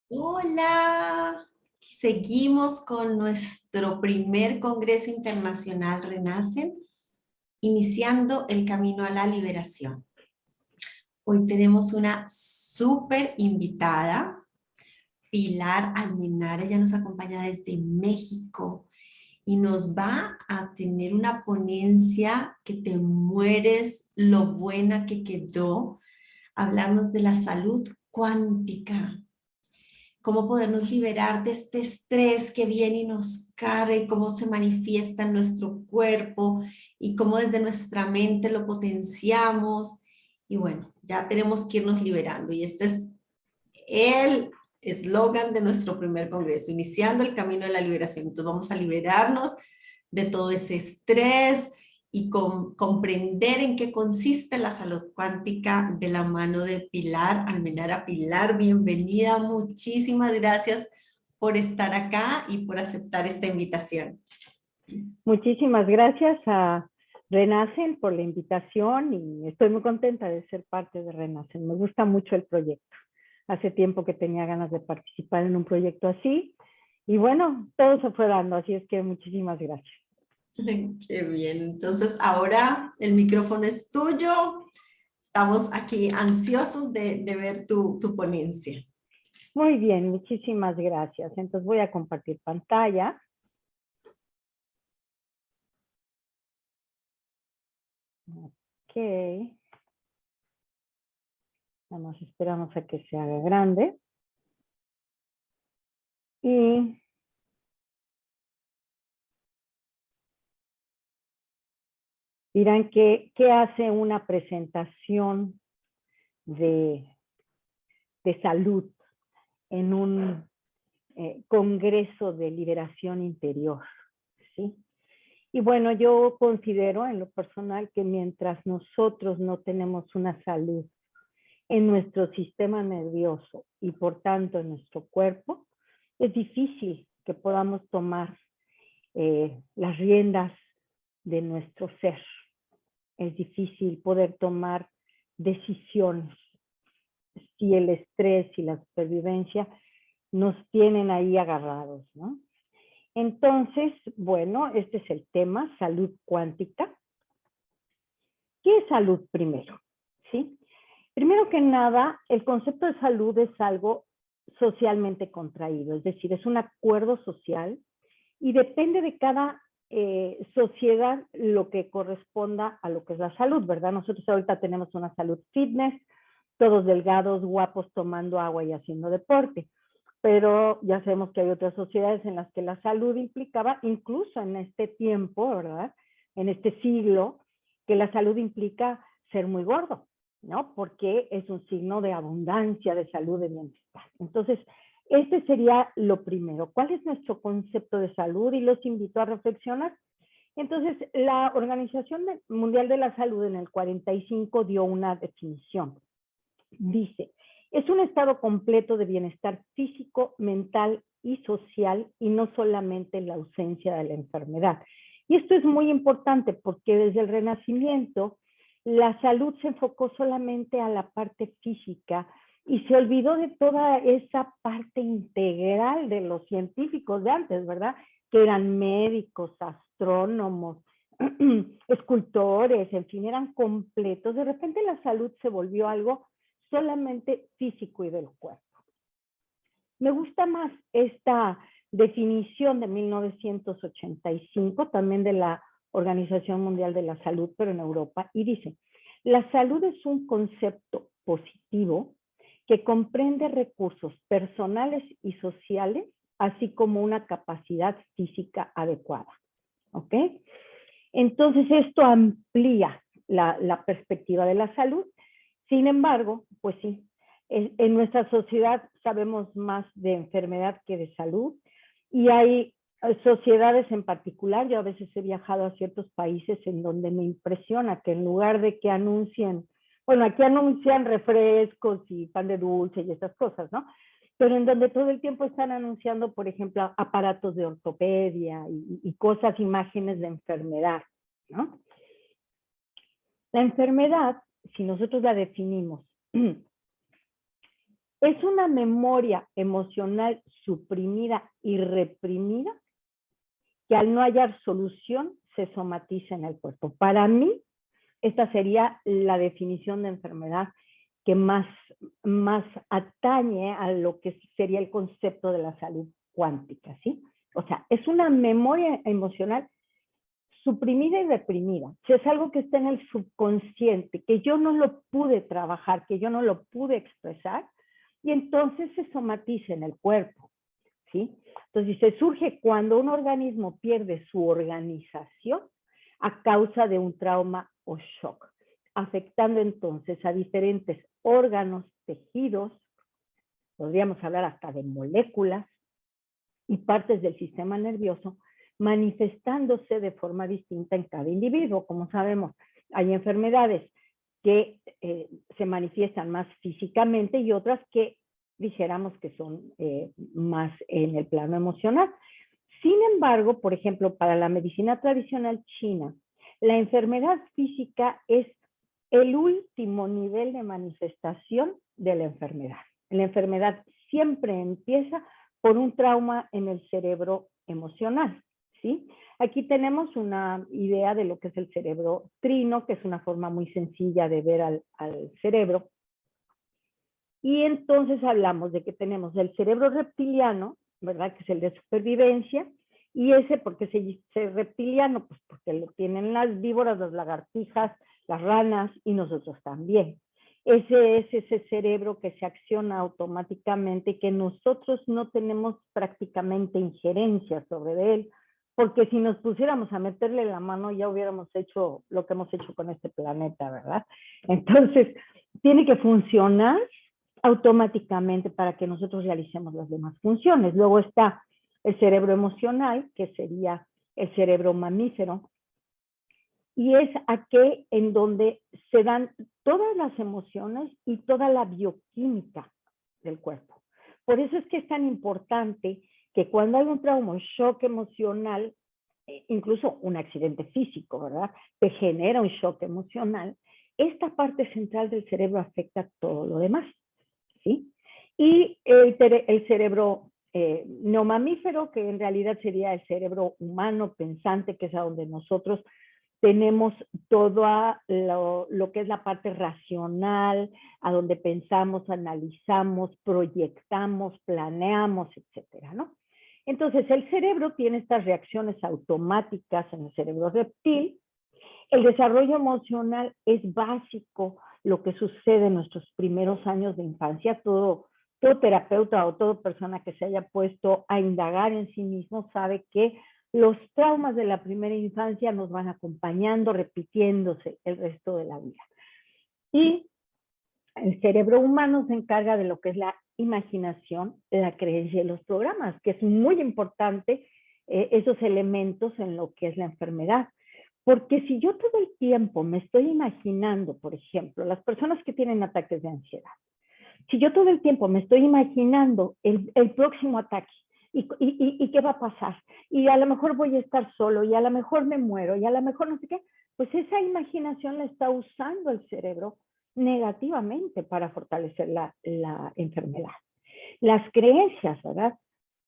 Hola, seguimos con nuestro primer Congreso Internacional Renacen, iniciando el camino a la liberación. Hoy tenemos una súper invitada, Pilar Almenara. Ella nos acompaña desde México y nos va a tener una ponencia que te mueres lo buena que quedó, hablarnos de la salud cuántica. Cómo podernos liberar de este estrés que viene y nos carga y cómo se manifiesta en nuestro cuerpo y cómo desde nuestra mente lo potenciamos. Y bueno, ya tenemos que irnos liberando. Y este es el eslogan de nuestro primer congreso, iniciando el camino de la liberación. Entonces vamos a liberarnos de todo ese estrés y comprender en qué consiste la salud cuántica de la mano de Pilar Almenara. Pilar, bienvenida, muchísimas gracias por estar acá y por aceptar esta invitación. Muchísimas gracias a Renacen por la invitación y estoy muy contenta de ser parte de Renacen. Me gusta mucho el proyecto. Hace tiempo que tenía ganas de participar en un proyecto así y bueno, todo se fue dando, así es que muchísimas gracias. Qué bien, entonces ahora el micrófono es tuyo. Estamos aquí ansiosos de ver tu ponencia. Muy bien, muchísimas gracias. Entonces voy a compartir pantalla. Ok. Nada más esperamos a que se haga grande. Y dirán ¿qué hace una presentación de salud en un congreso de liberación interior? ¿Sí? Y bueno, yo considero en lo personal que mientras nosotros no tenemos una salud en nuestro sistema nervioso y por tanto en nuestro cuerpo, es difícil que podamos tomar las riendas de nuestro ser. Es difícil poder tomar decisiones si el estrés y la supervivencia nos tienen ahí agarrados, ¿no? Entonces, bueno, este es el tema, salud cuántica. ¿Qué es salud primero? ¿Sí? Primero que nada, el concepto de salud es algo socialmente contraído, es decir, es un acuerdo social y depende de cada sociedad lo que corresponda a lo que es la salud, ¿verdad? Nosotros ahorita tenemos una salud fitness, todos delgados, guapos, tomando agua y haciendo deporte. Pero ya sabemos que hay otras sociedades en las que la salud implicaba, incluso en este tiempo, ¿verdad? En este siglo, que la salud implica ser muy gordo, ¿no? Porque es un signo de abundancia, de salud, de bienestar. Entonces, este sería lo primero. ¿Cuál es nuestro concepto de salud? Y los invito a reflexionar. Entonces, la Organización Mundial de la Salud en el 45 dio una definición. Dice, es un estado completo de bienestar físico, mental y social y no solamente la ausencia de la enfermedad. Y esto es muy importante porque desde el Renacimiento la salud se enfocó solamente a la parte física y se olvidó de toda esa parte integral de los científicos de antes, ¿verdad? Que eran médicos, astrónomos, escultores, en fin, eran completos. De repente la salud se volvió algo solamente físico y del cuerpo. Me gusta más esta definición de 1985, también de la Organización Mundial de la Salud, pero en Europa, y dice, la salud es un concepto positivo que comprende recursos personales y sociales, así como una capacidad física adecuada. ¿Ok? Entonces, esto amplía la perspectiva de la salud. Sin embargo, pues sí, en nuestra sociedad sabemos más de enfermedad que de salud y hay sociedades en particular, yo a veces he viajado a ciertos países en donde me impresiona que en lugar de que anuncien, bueno, aquí anuncian refrescos y pan de dulce y esas cosas, ¿no? Pero en donde todo el tiempo están anunciando, por ejemplo, aparatos de ortopedia y cosas, imágenes de enfermedad, ¿no? La enfermedad, si nosotros la definimos Es una memoria emocional suprimida y reprimida que al no hallar solución se somatiza en el cuerpo. Para mí, esta sería la definición de enfermedad que más atañe a lo que sería el concepto de la salud cuántica, ¿sí? O sea, es una memoria emocional suprimida y reprimida. Si es algo que está en el subconsciente, que yo no lo pude trabajar, que yo no lo pude expresar, y entonces se somatiza en el cuerpo, ¿sí? Entonces, se surge cuando un organismo pierde su organización a causa de un trauma o shock, afectando entonces a diferentes órganos, tejidos, podríamos hablar hasta de moléculas y partes del sistema nervioso, manifestándose de forma distinta en cada individuo. Como sabemos, hay enfermedades que se manifiestan más físicamente y otras que dijéramos que son más en el plano emocional. Sin embargo, por ejemplo, para la medicina tradicional china, la enfermedad física es el último nivel de manifestación de la enfermedad. La enfermedad siempre empieza por un trauma en el cerebro emocional, ¿sí? Aquí tenemos una idea de lo que es el cerebro trino, que es una forma muy sencilla de ver al cerebro. Y entonces hablamos de que tenemos el cerebro reptiliano, ¿verdad? Que es el de supervivencia. Y ese, ¿por qué se dice reptiliano? Pues porque lo tienen las víboras, las lagartijas, las ranas y nosotros también. Ese es ese cerebro que se acciona automáticamente y que nosotros no tenemos prácticamente injerencia sobre él, porque si nos pusiéramos a meterle la mano ya hubiéramos hecho lo que hemos hecho con este planeta, ¿verdad? Entonces, tiene que funcionar automáticamente para que nosotros realicemos las demás funciones. Luego está el cerebro emocional, que sería el cerebro mamífero, y es aquel en donde se dan todas las emociones y toda la bioquímica del cuerpo. Por eso es que es tan importante que cuando hay un trauma, un shock emocional, incluso un accidente físico, ¿verdad? Te genera un shock emocional, esta parte central del cerebro afecta todo lo demás, ¿sí? Y el cerebro no mamífero, que en realidad sería el cerebro humano pensante, que es a donde nosotros tenemos todo lo que es la parte racional, a donde pensamos, analizamos, proyectamos, planeamos, etcétera, ¿no? Entonces, el cerebro tiene estas reacciones automáticas en el cerebro reptil. El desarrollo emocional es básico, lo que sucede en nuestros primeros años de infancia. Todo terapeuta o toda persona que se haya puesto a indagar en sí mismo sabe que los traumas de la primera infancia nos van acompañando, repitiéndose el resto de la vida. Y el cerebro humano se encarga de lo que es la imaginación, la creencia y los programas, que es muy importante esos elementos en lo que es la enfermedad. Porque si yo todo el tiempo me estoy imaginando, por ejemplo, las personas que tienen ataques de ansiedad, si yo todo el tiempo me estoy imaginando el próximo ataque y qué va a pasar, y a lo mejor voy a estar solo, y a lo mejor me muero, y a lo mejor no sé qué, pues esa imaginación la está usando el cerebro negativamente para fortalecer la enfermedad. Las creencias, ¿verdad?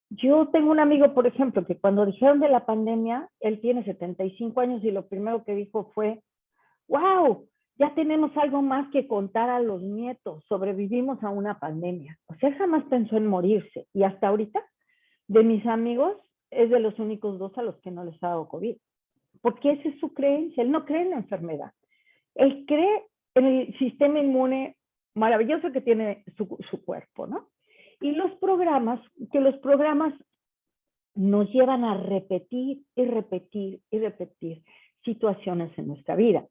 Yo tengo un amigo, por ejemplo, que cuando dijeron de la pandemia, él tiene 75 años y lo primero que dijo fue, wow, ya tenemos algo más que contar a los nietos, sobrevivimos a una pandemia. O sea, jamás pensó en morirse. Y hasta ahorita, de mis amigos, es de los únicos dos a los que no les ha dado COVID. Porque esa es su creencia, él no cree en la enfermedad. Él cree en el sistema inmune maravilloso que tiene su cuerpo, ¿no? Y los programas nos llevan a repetir y repetir y repetir situaciones en nuestra vida,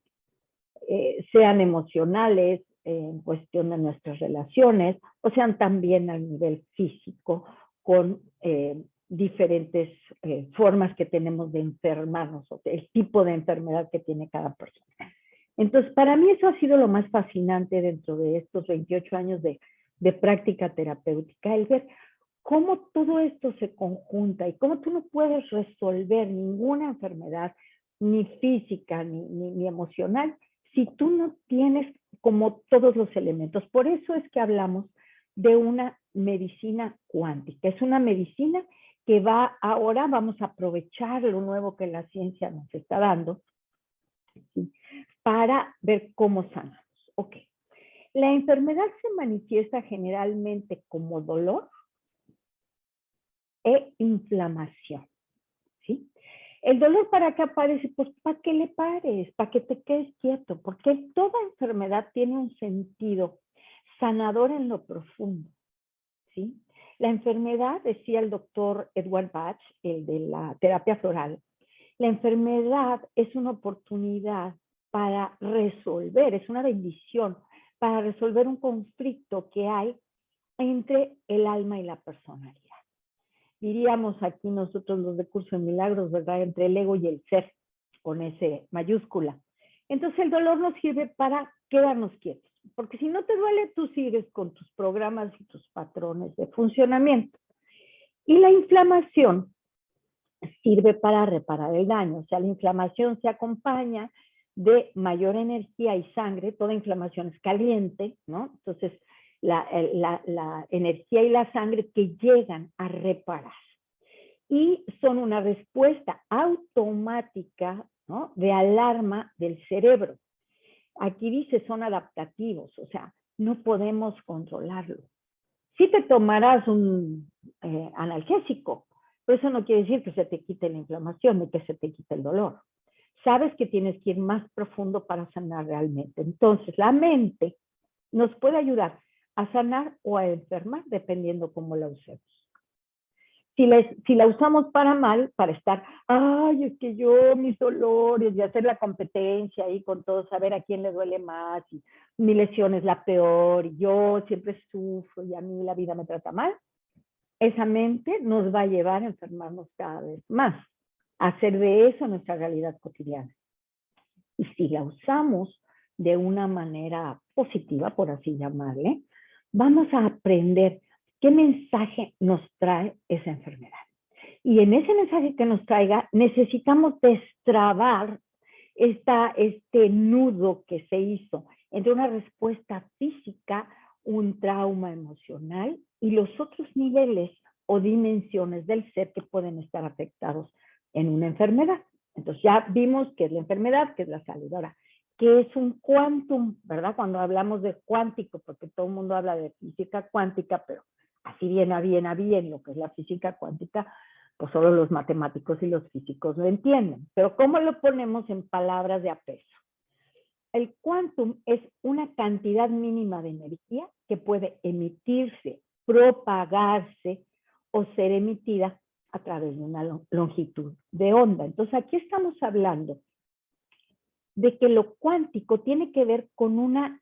sean emocionales, en cuestión de nuestras relaciones, o sean también a nivel físico, con diferentes formas que tenemos de enfermarnos, o el tipo de enfermedad que tiene cada persona. Entonces, para mí eso ha sido lo más fascinante dentro de estos 28 años de práctica terapéutica, el ver cómo todo esto se conjunta y cómo tú no puedes resolver ninguna enfermedad, ni física, ni emocional, si tú no tienes como todos los elementos. Por eso es que hablamos de una medicina cuántica. Es una medicina que ahora vamos a aprovechar lo nuevo que la ciencia nos está dando, ¿sí?, para ver cómo sanamos. Ok. La enfermedad se manifiesta generalmente como dolor e inflamación, ¿sí? El dolor, ¿para qué aparece? Pues para que le pares, para que te quedes quieto, porque toda enfermedad tiene un sentido sanador en lo profundo, ¿sí? La enfermedad, decía el doctor Edward Bach, el de la terapia floral, la enfermedad es una oportunidad para resolver, es una bendición, para resolver un conflicto que hay entre el alma y la personalidad. Diríamos aquí nosotros los de Curso de Milagros, ¿verdad? Entre el ego y el ser, con ese mayúscula. Entonces el dolor nos sirve para quedarnos quietos, porque si no te duele, tú sigues con tus programas y tus patrones de funcionamiento. Y la inflamación sirve para reparar el daño, o sea, la inflamación se acompaña de mayor energía y sangre, toda inflamación es caliente, ¿no? Entonces, la energía y la sangre que llegan a reparar. Y son una respuesta automática, ¿no?, de alarma del cerebro. Aquí dice son adaptativos, o sea, no podemos controlarlo. Si te tomarás un analgésico, pero eso no quiere decir que se te quite la inflamación ni que se te quite el dolor. Sabes que tienes que ir más profundo para sanar realmente. Entonces, la mente nos puede ayudar a sanar o a enfermar dependiendo cómo la usemos. Si la usamos para mal, para estar, ay, es que yo, mis dolores, y hacer la competencia ahí con todos, saber a quién le duele más, y mi lesión es la peor, y yo siempre sufro, y a mí la vida me trata mal, esa mente nos va a llevar a enfermarnos cada vez más, a hacer de eso nuestra realidad cotidiana. Y si la usamos de una manera positiva, por así llamarle, vamos a aprender qué mensaje nos trae esa enfermedad. Y en ese mensaje que nos traiga, necesitamos destrabar este nudo que se hizo entre una respuesta física, un trauma emocional y los otros niveles o dimensiones del ser que pueden estar afectados en una enfermedad. Entonces ya vimos qué es la enfermedad, qué es la salud. Ahora, ¿qué es un quantum? ¿Verdad? Cuando hablamos de cuántico, porque todo el mundo habla de física cuántica, pero así bien a bien lo que es la física cuántica, pues solo los matemáticos y los físicos lo entienden. Pero ¿cómo lo ponemos en palabras de apeso? El quantum es una cantidad mínima de energía que puede emitirse, propagarse o ser emitida a través de una longitud de onda. Entonces aquí estamos hablando de que lo cuántico tiene que ver con una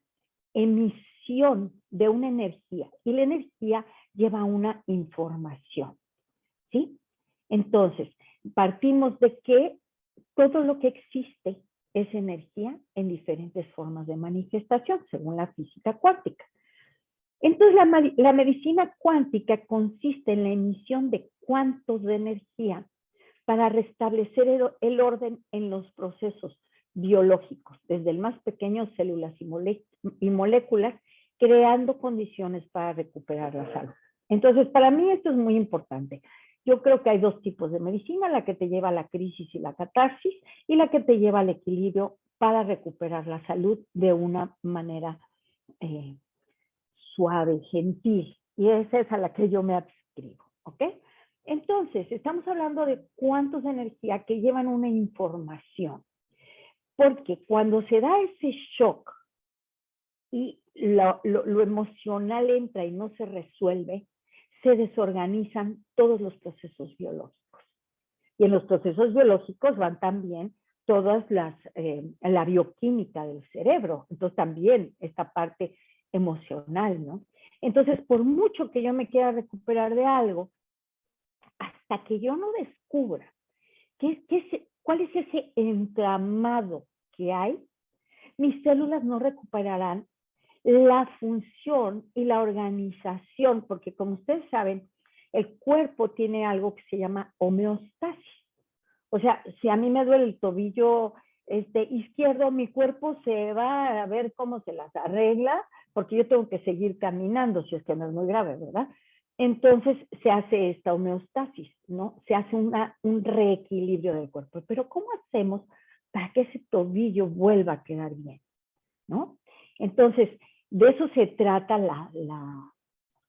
emisión de una energía y la energía lleva una información, ¿sí? Entonces, partimos de que todo lo que existe es energía en diferentes formas de manifestación, según la física cuántica. Entonces, la medicina cuántica consiste en la emisión de cuantos de energía para restablecer el orden en los procesos biológicos, desde el más pequeño, células y moléculas, creando condiciones para recuperar la salud. Entonces, para mí esto es muy importante. Yo creo que hay dos tipos de medicina, la que te lleva a la crisis y la catarsis, y la que te lleva al equilibrio para recuperar la salud de una manera suave, gentil. Y esa es a la que yo me adscribo, ¿ok? Entonces, estamos hablando de cuantos de energía que llevan una información. Porque cuando se da ese shock y lo emocional entra y no se resuelve, se desorganizan todos los procesos biológicos. Y en los procesos biológicos van también todas la bioquímica del cerebro. Entonces también esta parte emocional, ¿no? Entonces, por mucho que yo me quiera recuperar de algo, hasta que yo no descubra cuál es ese entramado que hay, mis células no recuperarán la función y la organización, porque como ustedes saben, el cuerpo tiene algo que se llama homeostasis. O sea, si a mí me duele el tobillo izquierdo, mi cuerpo se va a ver cómo se las arregla porque yo tengo que seguir caminando si es que no es muy grave, ¿verdad? Entonces se hace esta homeostasis, ¿no? Se hace un reequilibrio del cuerpo. Pero ¿cómo hacemos para que ese tobillo vuelva a quedar bien, ¿no? Entonces, de eso se trata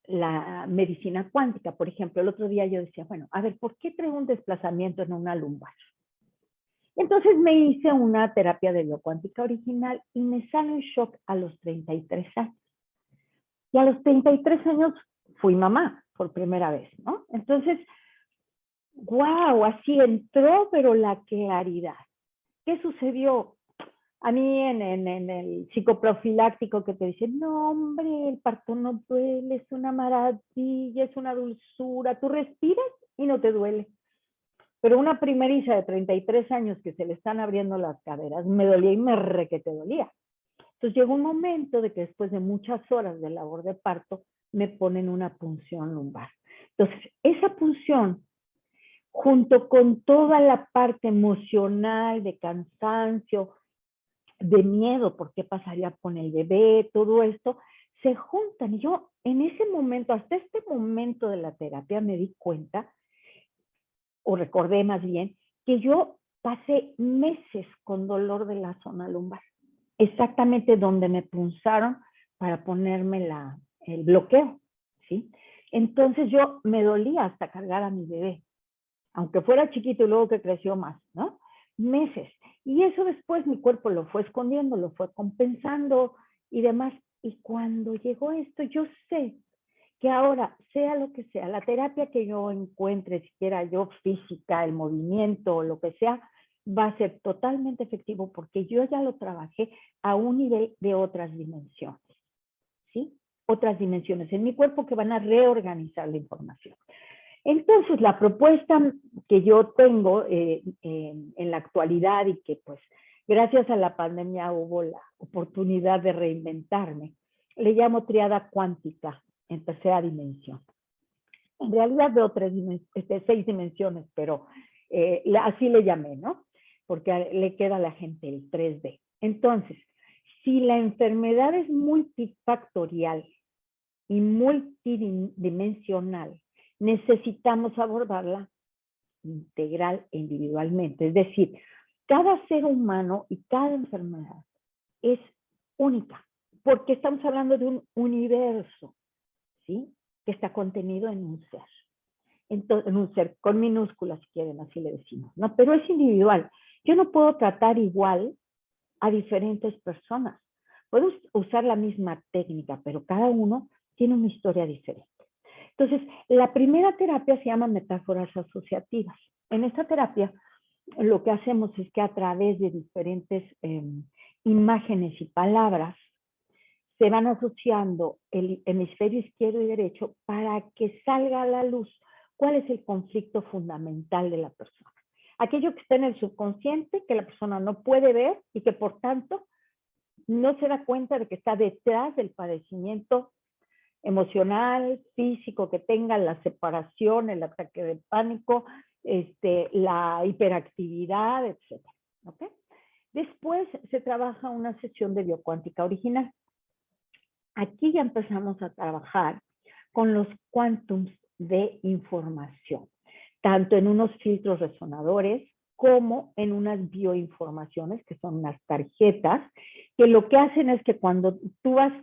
la medicina cuántica. Por ejemplo, el otro día yo decía, bueno, a ver, ¿por qué traigo un desplazamiento en una lumbar? Entonces me hice una terapia de biocuántica original y me sale un shock a los 33 años. Y a los 33 años fui mamá por primera vez, ¿no? Entonces, wow, así entró, pero la claridad. ¿Qué sucedió? A mí en el psicoprofiláctico que te dicen, no hombre, el parto no duele, es una maravilla, es una dulzura, tú respiras y no te duele. Pero una primeriza de 33 años que se le están abriendo las caderas, me dolía y me requete dolía. Entonces llegó un momento de que después de muchas horas de labor de parto, me ponen una punción lumbar. Entonces, esa punción, junto con toda la parte emocional de cansancio, de miedo, por qué pasaría con el bebé, todo esto, se juntan. Y yo en ese momento, hasta este momento de la terapia, me di cuenta, o recordé más bien, que yo pasé meses con dolor de la zona lumbar, exactamente donde me punzaron para ponerme el bloqueo, ¿sí? Entonces yo me dolía hasta cargar a mi bebé, aunque fuera chiquito y luego que creció más, ¿no? Meses. Y eso después mi cuerpo lo fue escondiendo, lo fue compensando y demás. Y cuando llegó esto, yo sé que ahora, sea lo que sea, la terapia que yo encuentre, siquiera yo física, el movimiento, lo que sea, va a ser totalmente efectivo porque yo ya lo trabajé a un nivel de otras dimensiones, ¿sí? Otras dimensiones en mi cuerpo que van a reorganizar la información. Entonces, la propuesta que yo tengo en la actualidad y que pues gracias a la pandemia hubo la oportunidad de reinventarme, le llamo triada cuántica en tercera dimensión. En realidad veo 6 dimensiones, pero así le llamé, ¿no? Porque le queda a la gente el 3D. Entonces, si la enfermedad es multifactorial y multidimensional, necesitamos abordarla integral e individualmente. Es decir, cada ser humano y cada enfermedad es única, porque estamos hablando de un universo, ¿sí? Que está contenido en un ser. Entonces, en un ser con minúsculas, si quieren, así le decimos, ¿no? Pero es individual. Yo no puedo tratar igual a diferentes personas. Puedo usar la misma técnica, pero cada uno tiene una historia diferente. Entonces, la primera terapia se llama metáforas asociativas. En esta terapia, lo que hacemos es que a través de diferentes imágenes y palabras, se van asociando el hemisferio izquierdo y derecho para que salga a la luz cuál es el conflicto fundamental de la persona. Aquello que está en el subconsciente, que la persona no puede ver y que por tanto no se da cuenta de que está detrás del padecimiento emocional, físico que tenga, la separación, el ataque de pánico, la hiperactividad, etc. ¿Okay? Después se trabaja una sesión de biocuántica original. Aquí ya empezamos a trabajar con los quantums de información, tanto en unos filtros resonadores como en unas bioinformaciones, que son unas tarjetas, que lo que hacen es que cuando tú vas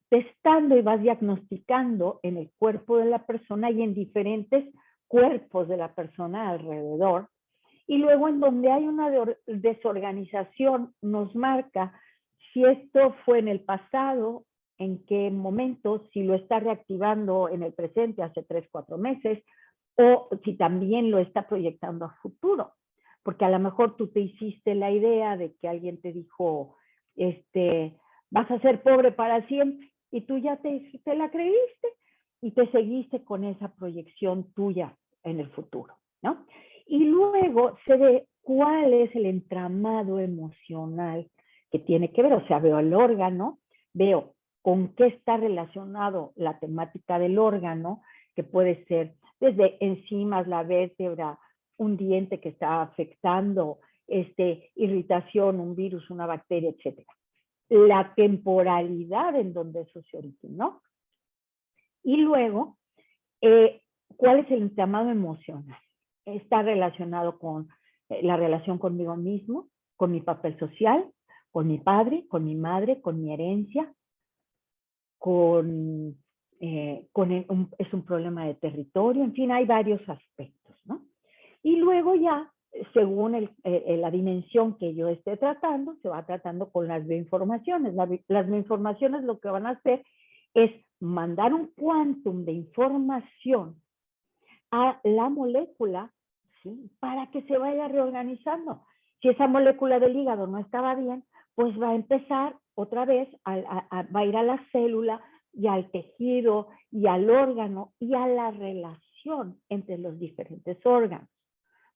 testando y vas diagnosticando en el cuerpo de la persona y en diferentes cuerpos de la persona alrededor, y luego en donde hay una desorganización nos marca si esto fue en el pasado, en qué momento, si lo está reactivando en el presente hace 3, 4 meses, o si también lo está proyectando a futuro. Porque a lo mejor tú te hiciste la idea de que alguien te dijo, vas a ser pobre para siempre, y tú ya te la creíste y te seguiste con esa proyección tuya en el futuro, ¿no? Y luego se ve cuál es el entramado emocional que tiene que ver, o sea, veo el órgano, veo con qué está relacionado la temática del órgano, que puede ser desde enzimas, la vértebra, un diente que está afectando, irritación, un virus, una bacteria, etc. la temporalidad en donde eso se originó. Y luego, ¿cuál es el entramado emocional? Está relacionado con la relación conmigo mismo, con mi papel social, con mi padre, con mi madre, con mi herencia, es un problema de territorio, en fin, hay varios aspectos, ¿no? Y luego ya, según la dimensión que yo esté tratando, se va tratando con las bioinformaciones. Las bioinformaciones lo que van a hacer es mandar un quantum de información a la molécula, ¿sí? Para que se vaya reorganizando. Si esa molécula del hígado no estaba bien, pues va a empezar otra vez, va a ir a la célula y al tejido y al órgano y a la relación entre los diferentes órganos.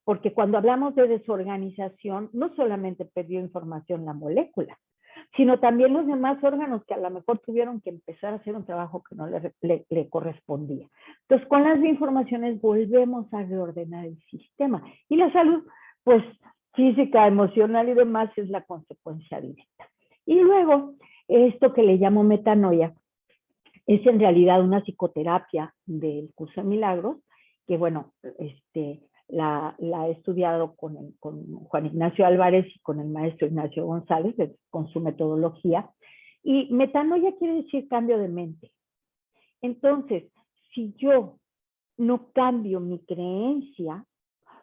Porque cuando hablamos de desorganización, no solamente perdió información la molécula, sino también los demás órganos que a lo mejor tuvieron que empezar a hacer un trabajo que no le correspondía. Entonces, con las informaciones volvemos a reordenar el sistema. Y la salud, pues física, emocional y demás, es la consecuencia directa. Y luego, esto que le llamo metanoia, es en realidad una psicoterapia del curso de milagros, que bueno, la he estudiado con Juan Ignacio Álvarez y con el maestro Ignacio González, con su metodología. Y metanoia quiere decir cambio de mente. Entonces, si yo no cambio mi creencia,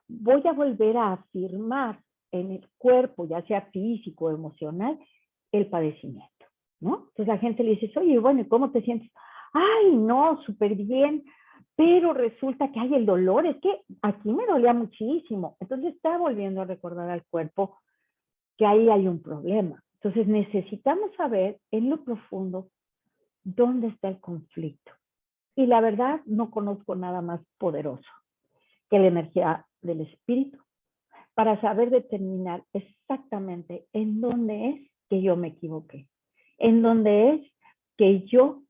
voy a volver a afirmar en el cuerpo, ya sea físico o emocional, el padecimiento, ¿no? Entonces la gente le dice, oye, bueno, ¿y cómo te sientes? Ay, no, súper bien, pero resulta que hay el dolor, es que aquí me dolía muchísimo. Entonces está volviendo a recordar al cuerpo que ahí hay un problema. Entonces necesitamos saber en lo profundo dónde está el conflicto. Y la verdad, no conozco nada más poderoso que la energía del espíritu para saber determinar exactamente en dónde es que yo me equivoqué, en dónde es que yo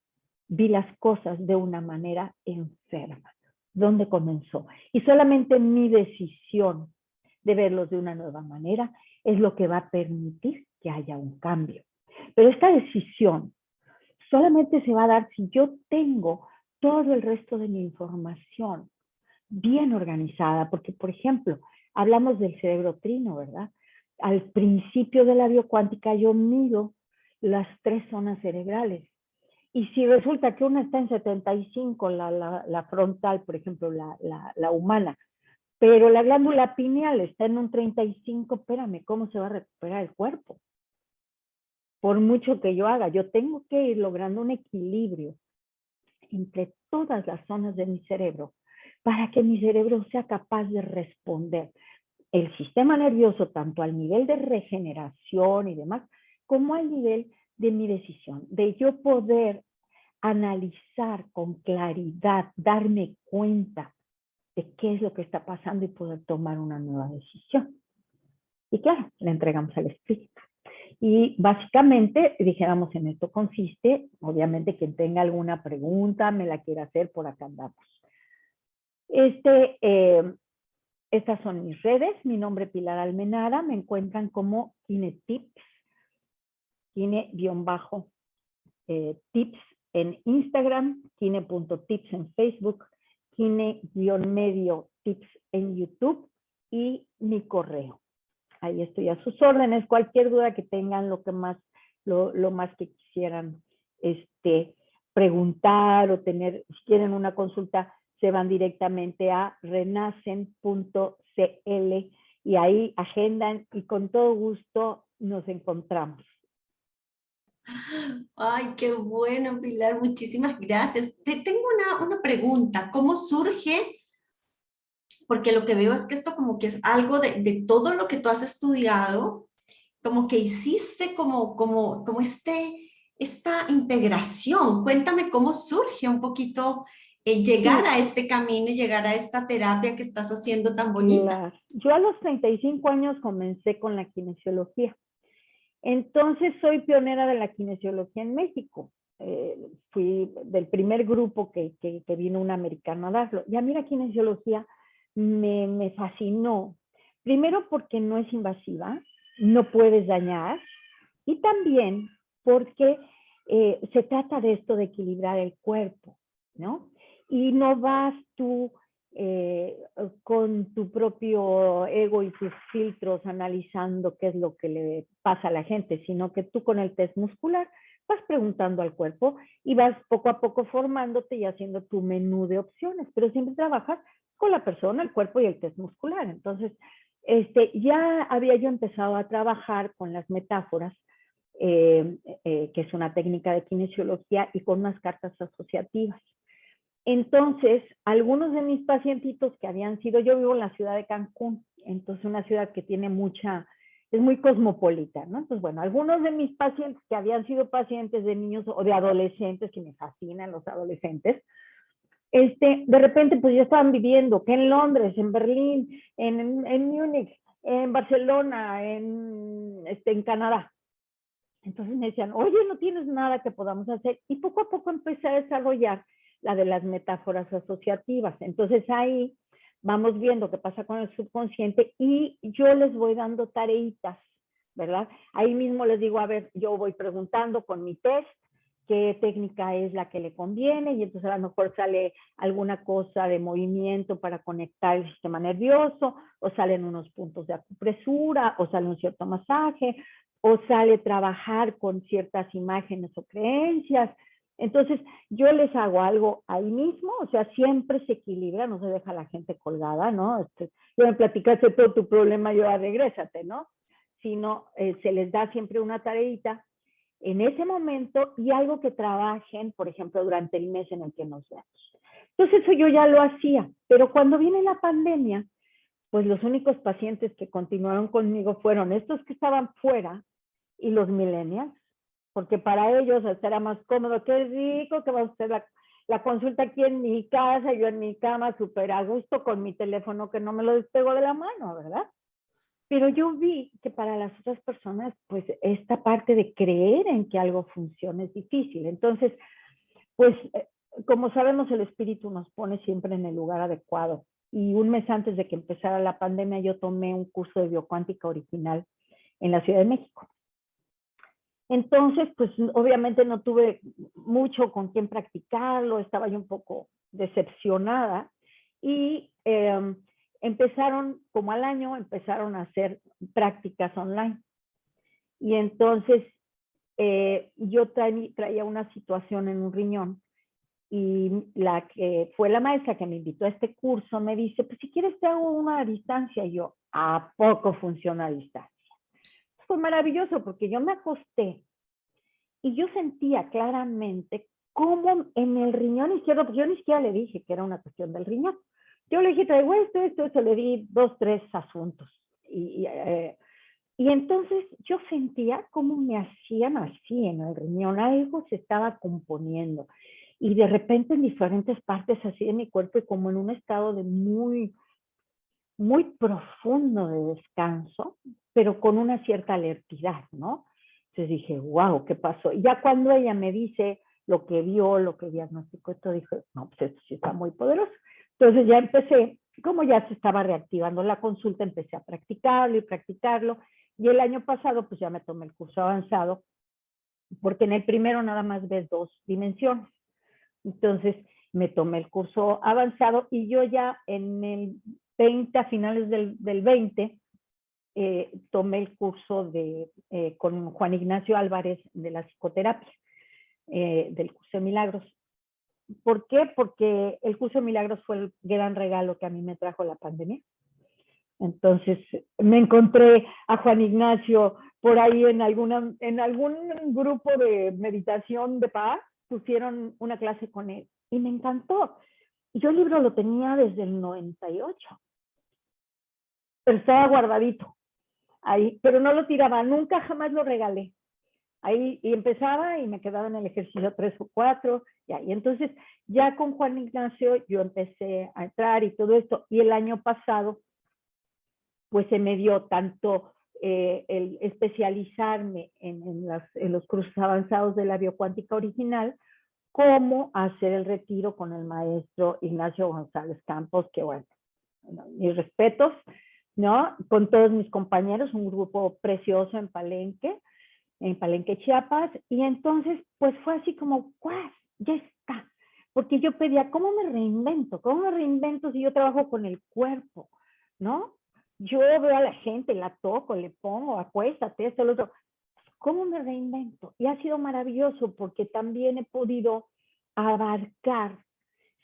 vi las cosas de una manera enferma, dónde comenzó. Y solamente mi decisión de verlos de una nueva manera es lo que va a permitir que haya un cambio. Pero esta decisión solamente se va a dar si yo tengo todo el resto de mi información bien organizada, porque, por ejemplo, hablamos del cerebro trino, ¿verdad? Al principio de la biocuántica yo mido las 3 zonas cerebrales. Y si resulta que una está en 75, la frontal, por ejemplo, la humana, pero la glándula pineal está en un 35, espérame, ¿cómo se va a recuperar el cuerpo? Por mucho que yo haga, yo tengo que ir logrando un equilibrio entre todas las zonas de mi cerebro para que mi cerebro sea capaz de responder el sistema nervioso tanto al nivel de regeneración y demás, como al nivel de mi decisión, de yo poder analizar con claridad, darme cuenta de qué es lo que está pasando y poder tomar una nueva decisión. Y claro, la entregamos al espíritu. Y básicamente, dijéramos, en esto consiste, obviamente quien tenga alguna pregunta, me la quiera hacer, por acá andamos. Estas son mis redes, mi nombre es Pilar Almenara, me encuentran como KineTips, Kine-tips en Instagram, Kine.tips en Facebook, Kine-medio tips en YouTube y mi correo. Ahí estoy a sus órdenes, cualquier duda que tengan, lo más que quisieran preguntar o tener, si quieren una consulta, se van directamente a renacen.cl y ahí agendan y con todo gusto nos encontramos. Ay, qué bueno, Pilar, muchísimas gracias. Te tengo una pregunta, ¿cómo surge? Porque lo que veo es que esto como que es algo de todo lo que tú has estudiado, como que hiciste como esta integración. Cuéntame cómo surge un poquito llegar Sí, a este camino y llegar a esta terapia que estás haciendo tan bonita. claro. Yo a los 35 años comencé con la kinesiología. Entonces soy pionera de la kinesiología en México. Fui del primer grupo que vino un americano a darlo. Y a mí la kinesiología me fascinó. Primero porque no es invasiva, no puedes dañar. Y también porque se trata de esto de equilibrar el cuerpo, ¿no? Y no vas tú con tu propio ego y tus filtros analizando qué es lo que le pasa a la gente, sino que tú con el test muscular vas preguntando al cuerpo y vas poco a poco formándote y haciendo tu menú de opciones, pero siempre trabajas con la persona, el cuerpo y el test muscular. Entonces, ya había yo empezado a trabajar con las metáforas, que es una técnica de kinesiología, y con unas cartas asociativas. Entonces, algunos de mis pacientitos que habían sido, yo vivo en la ciudad de Cancún, entonces una ciudad que tiene mucha, es muy cosmopolita, ¿no? Entonces, bueno, algunos de mis pacientes que habían sido pacientes de niños o de adolescentes, que me fascinan los adolescentes, de repente pues ya estaban viviendo, que en Londres, en Berlín, en Múnich, en Barcelona, en Canadá. Entonces me decían, oye, no tienes nada que podamos hacer. Y poco a poco empecé a desarrollar la de las metáforas asociativas. Entonces ahí vamos viendo qué pasa con el subconsciente y yo les voy dando tareitas, ¿verdad? Ahí mismo les digo, a ver, yo voy preguntando con mi test qué técnica es la que le conviene, y entonces a lo mejor sale alguna cosa de movimiento para conectar el sistema nervioso, o salen unos puntos de acupresura, o sale un cierto masaje, o sale trabajar con ciertas imágenes o creencias. Entonces, yo les hago algo ahí mismo, o sea, siempre se equilibra, no se deja la gente colgada, ¿no? Yo me platicaste todo tu problema, yo regrésate, ¿no? Sino se les da siempre una tareita en ese momento y algo que trabajen, por ejemplo, durante el mes en el que nos vemos. Entonces, eso yo ya lo hacía, pero cuando viene la pandemia, pues los únicos pacientes que continuaron conmigo fueron estos que estaban fuera y los millennials, porque para ellos hasta era más cómodo, qué rico que va a hacer la consulta aquí en mi casa, yo en mi cama, súper a gusto con mi teléfono que no me lo despego de la mano, ¿verdad? Pero yo vi que para las otras personas, pues esta parte de creer en que algo funciona es difícil. Entonces, pues como sabemos, el espíritu nos pone siempre en el lugar adecuado. Y un mes antes de que empezara la pandemia, yo tomé un curso de biocuántica original en la Ciudad de México. Entonces, pues obviamente no tuve mucho con quién practicarlo, estaba yo un poco decepcionada y empezaron, como al año, empezaron a hacer prácticas online. Y entonces yo traía una situación en un riñón y la que fue la maestra que me invitó a este curso me dice, pues si quieres te hago una a distancia. Y yo, ¿a poco funciona a distancia? Fue maravilloso porque yo me acosté y yo sentía claramente cómo en el riñón izquierdo, porque yo ni siquiera le dije que era una cuestión del riñón. Yo le dije, traigo esto, le di 2, 3 asuntos. Y entonces yo sentía cómo me hacían así en el riñón, algo se estaba componiendo. Y de repente en diferentes partes así de mi cuerpo y como en un estado de muy, muy profundo de descanso, pero con una cierta alertidad, ¿no? Entonces dije, wow, ¿qué pasó? Y ya cuando ella me dice lo que vio, lo que diagnosticó, esto dije, no, pues esto sí está muy poderoso. Entonces ya empecé, como ya se estaba reactivando la consulta, empecé a practicarlo y practicarlo. Y el año pasado, pues ya me tomé el curso avanzado, porque en el primero nada más ves 2 dimensiones. Entonces me tomé el curso avanzado y yo ya en el 20, a finales del 20, tomé el curso con Juan Ignacio Álvarez de la psicoterapia, del curso de milagros. ¿Por qué? Porque el curso de milagros fue el gran regalo que a mí me trajo la pandemia. Entonces me encontré a Juan Ignacio por ahí en algún grupo de meditación de paz, pusieron una clase con él y me encantó. Yo el libro lo tenía desde el 98, pero estaba guardadito ahí, pero no lo tiraba, nunca jamás lo regalé. Ahí y empezaba y me quedaba en el ejercicio 3 o 4, y entonces ya con Juan Ignacio yo empecé a entrar y todo esto, y el año pasado pues se me dio tanto el especializarme en los cursos avanzados de la biocuántica original, como hacer el retiro con el maestro Ignacio González Campos, que bueno, mis respetos, ¿no? Con todos mis compañeros, un grupo precioso en Palenque, en Palenque, Chiapas, y entonces pues fue así como, ¡guau! Ya está. Porque yo pedía, ¿cómo me reinvento? ¿Cómo me reinvento si yo trabajo con el cuerpo? ¿No? Yo veo a la gente, la toco, le pongo, acuéstate, esto, lo otro. ¿Cómo me reinvento? Y ha sido maravilloso porque también he podido abarcar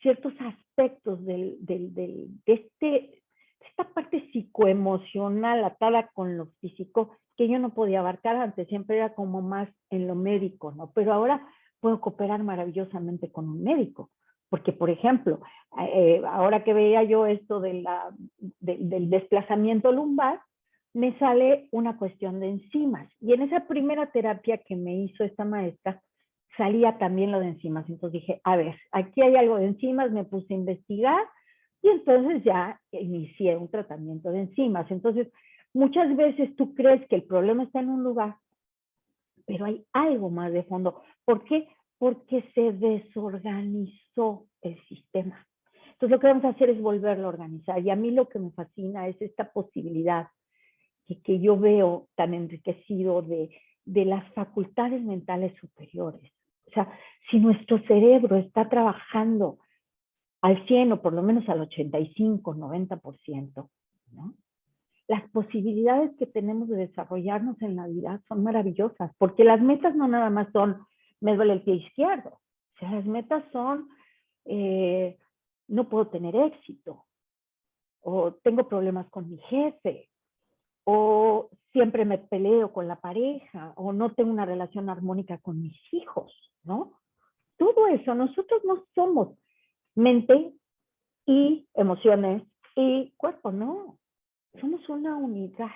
ciertos aspectos de esta parte psicoemocional atada con lo físico que yo no podía abarcar antes, siempre era como más en lo médico, ¿no? Pero ahora puedo cooperar maravillosamente con un médico, porque por ejemplo, ahora que veía yo esto del desplazamiento lumbar, me sale una cuestión de enzimas. Y en esa primera terapia que me hizo esta maestra, salía también lo de enzimas. Entonces dije, a ver, aquí hay algo de enzimas, me puse a investigar y entonces ya inicié un tratamiento de enzimas. Entonces, muchas veces tú crees que el problema está en un lugar, pero hay algo más de fondo. ¿Por qué? Porque se desorganizó el sistema. Entonces, lo que vamos a hacer es volverlo a organizar. Y a mí lo que me fascina es esta posibilidad que yo veo tan enriquecido de las facultades mentales superiores. O sea, si nuestro cerebro está trabajando al 100 o por lo menos al 85, 90%, ¿no? Las posibilidades que tenemos de desarrollarnos en la vida son maravillosas, porque las metas no nada más son, me duele el pie izquierdo, o sea, las metas son, no puedo tener éxito, o tengo problemas con mi jefe, o siempre me peleo con la pareja, o no tengo una relación armónica con mis hijos, ¿no? Todo eso, nosotros no somos mente y emociones y cuerpo, no. Somos una unidad.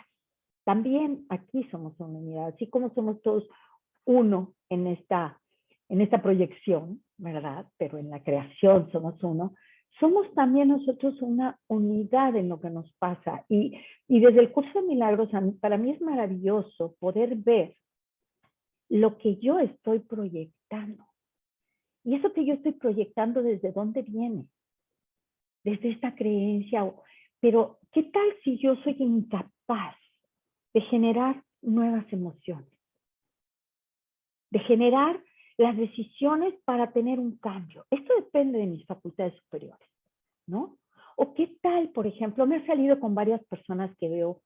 También aquí somos una unidad, así como somos todos uno en esta proyección, ¿verdad? Pero en la creación somos uno. Somos también nosotros una unidad en lo que nos pasa. Y desde el curso de milagros, para mí es maravilloso poder ver lo que yo estoy proyectando. Y eso que yo estoy proyectando, ¿desde dónde viene? Desde esta creencia. Pero, ¿qué tal si yo soy incapaz de generar nuevas emociones? De generar las decisiones para tener un cambio. Esto depende de mis facultades superiores, ¿no? O qué tal, por ejemplo, me ha salido con varias personas que veo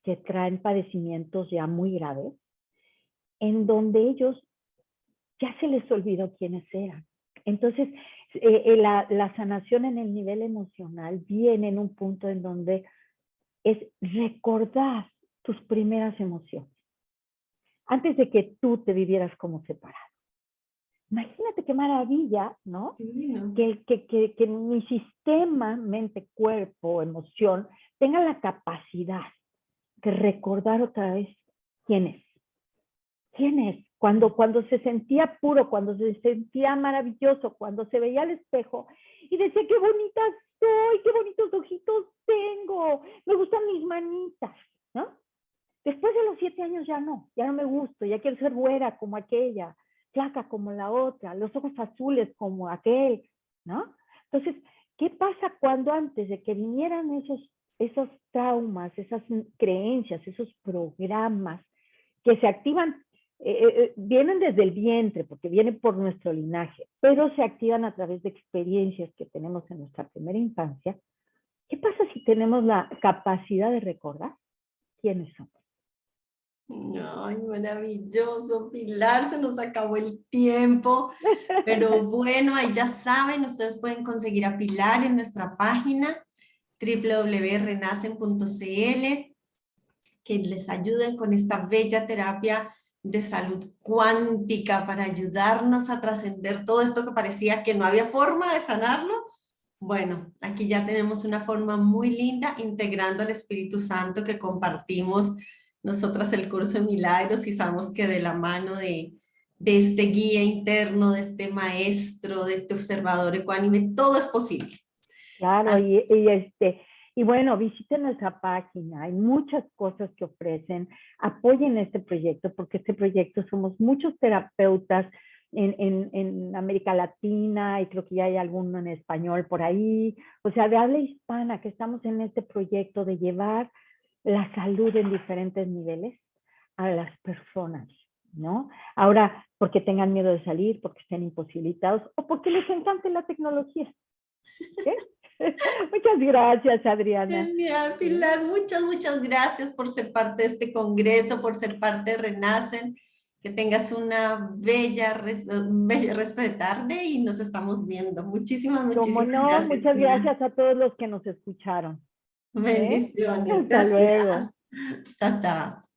que traen padecimientos ya muy graves, en donde ellos ya se les olvidó quiénes eran. Entonces, la sanación en el nivel emocional viene en un punto en donde es recordar tus primeras emociones, antes de que tú te vivieras como separado. Imagínate qué maravilla, ¿no? Sí, ¿no? Que mi sistema, mente, cuerpo, emoción, tenga la capacidad de recordar otra vez quién es. ¿Quién es? Cuando se sentía puro, cuando se sentía maravilloso, cuando se veía al espejo y decía, qué bonita soy, qué bonitos ojitos tengo, me gustan mis manitas, ¿no? Después de los 7 años ya no me gusto, ya quiero ser güera como aquella, flaca como la otra, los ojos azules como aquel, ¿no? Entonces, ¿qué pasa cuando antes de que vinieran esos traumas, esas creencias, esos programas que se activan, vienen desde el vientre, porque vienen por nuestro linaje, pero se activan a través de experiencias que tenemos en nuestra primera infancia? ¿Qué pasa si tenemos la capacidad de recordar quiénes somos? Ay, maravilloso, Pilar, se nos acabó el tiempo, pero bueno, ahí ya saben, ustedes pueden conseguir a Pilar en nuestra página www.renacen.cl, que les ayuden con esta bella terapia de salud cuántica para ayudarnos a trascender todo esto que parecía que no había forma de sanarlo. Bueno, aquí ya tenemos una forma muy linda integrando al Espíritu Santo que compartimos nosotras el curso de milagros y sabemos que de la mano de este guía interno, de este maestro, de este observador ecuánime, todo es posible. Claro, y bueno, visiten nuestra página, hay muchas cosas que ofrecen, apoyen este proyecto, porque este proyecto somos muchos terapeutas en América Latina, y creo que ya hay alguno en español por ahí, o sea, de habla hispana, que estamos en este proyecto de llevar la salud en diferentes niveles a las personas, ¿no? Ahora, porque tengan miedo de salir, porque estén imposibilitados o porque les encante la tecnología. ¿Sí? Muchas gracias, Adriana. Genial, Pilar. Muchas gracias por ser parte de este congreso, por ser parte de Renacen. Que tengas un bello resto de tarde y nos estamos viendo. Muchísimas Como no, gracias, muchas Pilar. gracias a todos los que nos escucharon. ¿Eh? Bendiciones. Hasta luego. Gracias. Chao, chao.